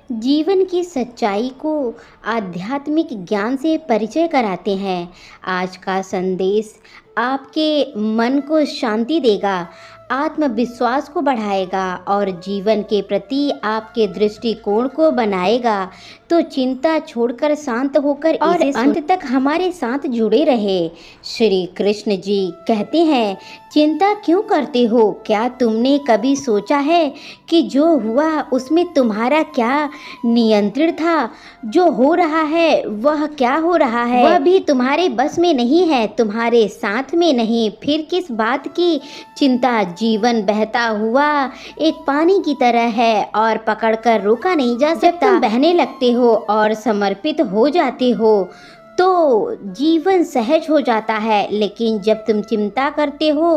जीवन की सच्चाई को आध्यात्मिक ज्ञान से परिचय कराते हैं। आज का संदेश आपके मन को शांति देगा, आत्मविश्वास को बढ़ाएगा और जीवन के प्रति आपके दृष्टिकोण को बनाएगा। तो चिंता छोड़कर शांत होकर और अंत तक हमारे साथ जुड़े रहे। श्री कृष्ण जी कहते हैं, चिंता क्यों करते हो? क्या तुमने कभी सोचा है कि जो हुआ उसमें तुम्हारा क्या नियंत्रण था? जो हो रहा है वह क्या हो रहा है वह भी तुम्हारे बस में नहीं है, तुम्हारे साथ में नहीं। फिर किस बात की चिंता? जीवन बहता हुआ एक पानी की तरह है और पकड़कर रोका नहीं जा सकता। जब तुम बहने लगते हो और समर्पित हो जाते हो तो जीवन सहज हो जाता है, लेकिन जब तुम चिंता करते हो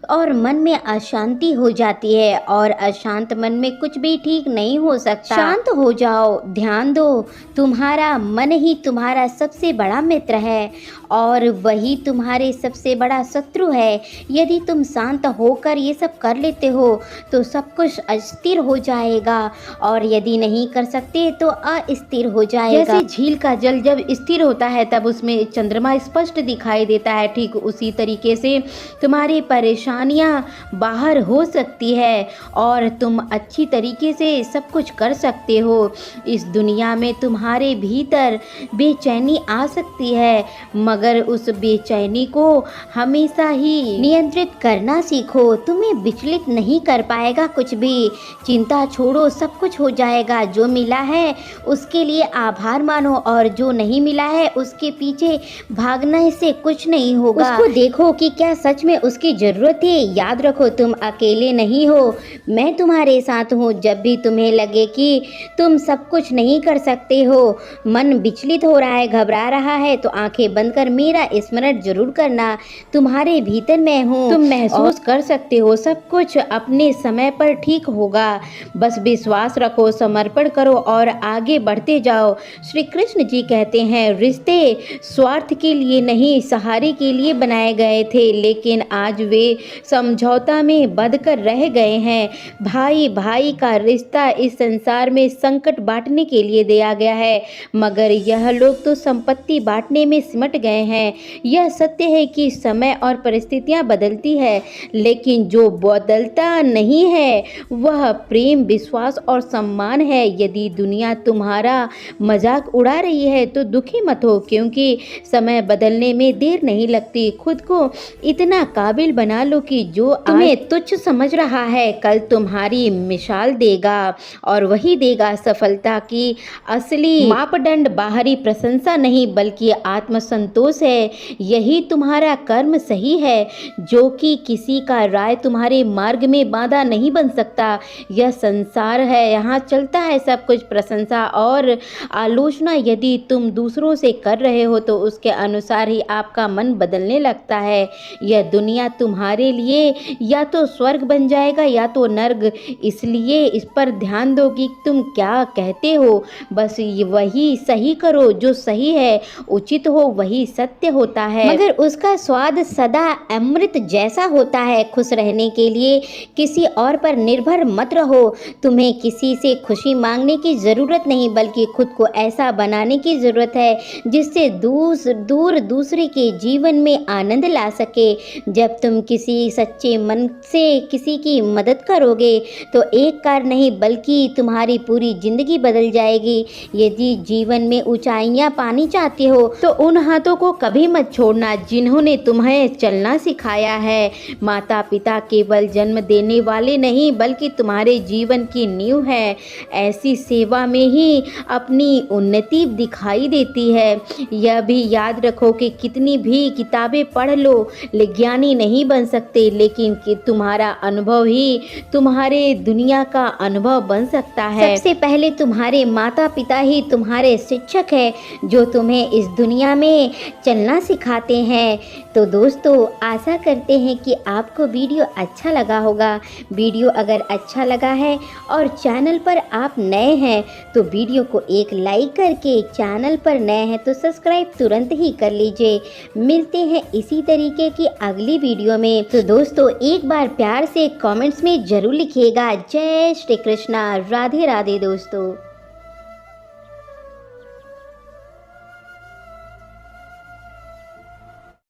और मन में अशांति हो जाती है और अशांत मन में कुछ भी ठीक नहीं हो सकता। शांत हो जाओ, ध्यान दो, तुम्हारा मन ही तुम्हारा सबसे बड़ा मित्र है और वही तुम्हारे सबसे बड़ा शत्रु है। यदि तुम शांत होकर ये सब कर लेते हो तो सब कुछ अस्थिर हो जाएगा और यदि नहीं कर सकते तो अस्थिर हो जाएगा। जैसे झील का जल जब स्थिर होता है तब उसमें चंद्रमा स्पष्ट दिखाई देता है, ठीक उसी तरीके से तुम्हारी परेशानियां बाहर हो सकती है और तुम अच्छी तरीके से सब कुछ कर सकते हो। इस दुनिया में तुम्हारे भीतर बेचैनी आ सकती है, मगर उस बेचैनी को हमेशा ही नियंत्रित करना सीखो। तुम्हें विचलित नहीं कर पाएगा कुछ भी। चिंता छोड़ो, सब कुछ हो जाएगा। जो मिला है उसके लिए आभार मानो और जो नहीं मिला है उसके पीछे भागने से कुछ नहीं होगा। उसको देखो कि क्या सच में उसकी जरूरत है। याद रखो, तुम अकेले नहीं हो, मैं तुम्हारे साथ हूँ। जब भी तुम्हें लगे कि तुम सब कुछ नहीं कर सकते हो, मन विचलित हो रहा है, घबरा रहा है, तो आंखें बंद कर मेरा स्मरण जरूर करना। तुम्हारे भीतर मैं हूँ, तुम महसूस कर सकते हो। सब कुछ अपने समय पर ठीक होगा। बस विश्वास रखो, समर्पण करो और आगे बढ़ते जाओ। श्री कृष्ण जी कहते हैं, रिश्ते स्वार्थ के लिए नहीं, सहारे के लिए बनाए गए थे, लेकिन आज वे समझौता में बंधकर रह गए हैं। भाई भाई का रिश्ता इस संसार में संकट बांटने के लिए दिया गया है, मगर यह लोग तो संपत्ति बांटने में सिमट गए हैं। यह सत्य है कि समय और परिस्थितियां बदलती है, लेकिन जो बदलता नहीं है वह प्रेम, विश्वास और सम्मान है। यदि दुनिया तुम्हारा मजाक उड़ा रही है तो दुखी मत हो, क्योंकि समय बदलने में देर नहीं लगती। खुद को इतना काबिल बना लो कि जो तुम्हें तुच्छ समझ रहा है कल तुम्हारी मिसाल देगा, और वही देगा सफलता की असली मापदंड बाहरी प्रशंसा नहीं बल्कि आत्मसंतोष है। यही तुम्हारा कर्म सही है, जो कि किसी का राय तुम्हारे मार्ग में बाधा नहीं बन सकता। यह संसार है, यहाँ चलता है सब कुछ प्रशंसा और आलोचना। यदि तुम दूसरों से कर रहे हो तो उसके अनुसार ही आपका मन बदलने लगता है। यह दुनिया तुम्हारे लिए या तो स्वर्ग बन जाएगा या तो नर्क। इसलिए इस पर ध्यान दो कि तुम क्या कहते हो। बस वही सही करो जो सही है, उचित हो वही सत्य होता है, मगर उसका स्वाद सदा अमृत जैसा होता है। खुश रहने के लिए किसी और पर निर्भर मत रहो। तुम्हें किसी से खुशी मांगने की ज़रूरत नहीं, बल्कि खुद को ऐसा बनाने की ज़रूरत है जिससे दूर दूसरे के जीवन में आनंद ला सके। जब तुम किसी सच्चे मन से किसी की मदद करोगे तो एक कार नहीं बल्कि तुम्हारी पूरी जिंदगी बदल जाएगी। यदि जीवन में ऊंचाइयां पानी चाहते हो तो उन हाथों को कभी मत छोड़ना जिन्होंने तुम्हें चलना सिखाया है। माता पिता केवल जन्म देने वाले नहीं बल्कि तुम्हारे जीवन की नींव है। ऐसी सेवा में ही अपनी उन्नति दिखाई देती है। यह भी याद रखो कि कितनी भी किताबें पढ़ लो, ज्ञानी नहीं बन सकते, लेकिन कि तुम्हारा अनुभव ही तुम्हारे दुनिया का अनुभव बन सकता है। सबसे पहले तुम्हारे माता पिता ही तुम्हारे शिक्षक है, जो तुम्हें इस दुनिया में चलना सिखाते हैं। तो दोस्तों, आशा करते हैं कि आपको वीडियो अच्छा लगा होगा। वीडियो अगर अच्छा लगा है और चैनल पर आप नए हैं तो वीडियो को एक लाइक करके, चैनल पर नए हैं तो सब्सक्राइब तुरंत ही कर लीजिए। मिलते हैं इसी तरीके की अगली वीडियो में। तो दोस्तों, एक बार प्यार से कमेंट्स में जरूर लिखिएगा, जय श्री कृष्णा, राधे राधे दोस्तों।